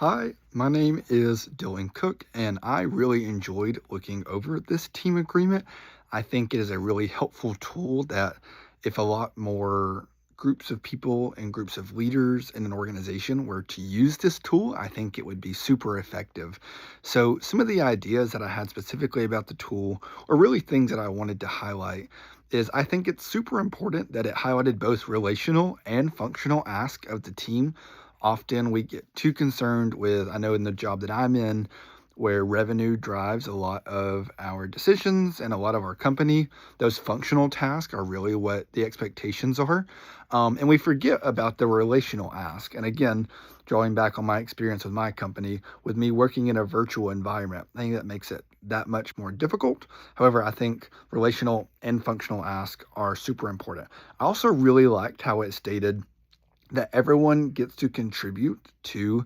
Hi, my name is Dylan Cook, and I really enjoyed looking over this team agreement. I think it is a really helpful tool that if a lot more groups of people and groups of leaders in an organization were to use this tool, I think it would be super effective. So, some of the ideas that I had specifically about the tool, or really things that I wanted to highlight, is I think it's super important that it highlighted both relational and functional ask of the team. Often we get too concerned with, I know in the job that I'm in, where revenue drives a lot of our decisions and a lot of our company, those functional tasks are really what the expectations are. And we forget about the relational ask. And again, drawing back on my experience with my company, with me working in a virtual environment, I think that makes it that much more difficult. However, I think relational and functional ask are super important. I also really liked how it stated that everyone gets to contribute to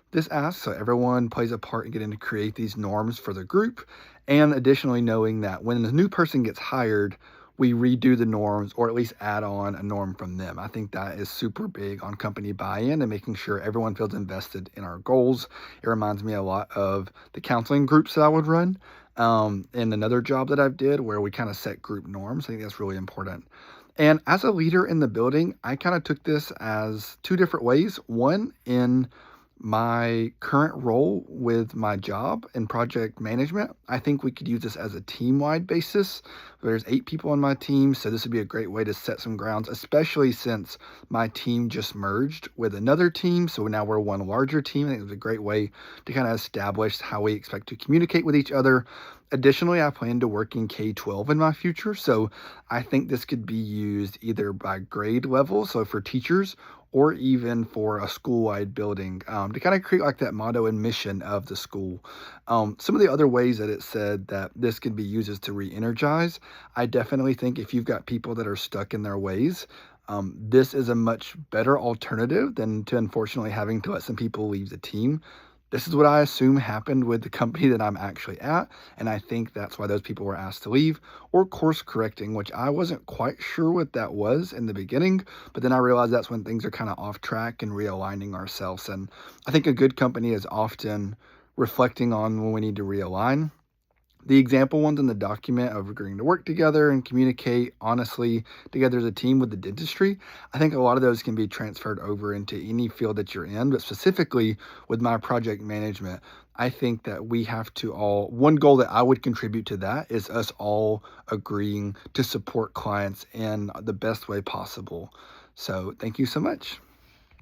this ask. So everyone plays a part in getting to create these norms for the group. And additionally, knowing that when a new person gets hired, we redo the norms or at least add on a norm from them. I think that is super big on company buy in and making sure everyone feels invested in our goals. It reminds me a lot of the counseling groups that I would run in another job that I've did where we kind of set group norms. I think that's really important. And as a leader in the building, I kind of took this as two different ways. One, in my current role with my job in project management, I think we could use this as a team wide basis. There's 8 people on my team, so this would be a great way to set some grounds, especially since my team just merged with another team. So now we're one larger team. I think it was a great way to kind of establish how we expect to communicate with each other. Additionally, I plan to work in K-12 in my future, so I think this could be used either by grade level, so for teachers, or even for a school-wide building to kind of create like that motto and mission of the school. Some of the other ways that it said that this could be used is to re-energize. I definitely think if you've got people that are stuck in their ways, this is a much better alternative than to unfortunately having to let some people leave the team. This is what I assume happened with the company that I'm actually at, and I think that's why those people were asked to leave or course correcting, which I wasn't quite sure what that was in the beginning, but then I realized that's when things are kind of off track and realigning ourselves. And I think a good company is often reflecting on when we need to realign. The example ones in the document of agreeing to work together and communicate honestly together as a team with the dentistry, I think a lot of those can be transferred over into any field that you're in. But specifically with my project management, I think that we have to all, one goal that I would contribute to that is us all agreeing to support clients in the best way possible. So thank you so much.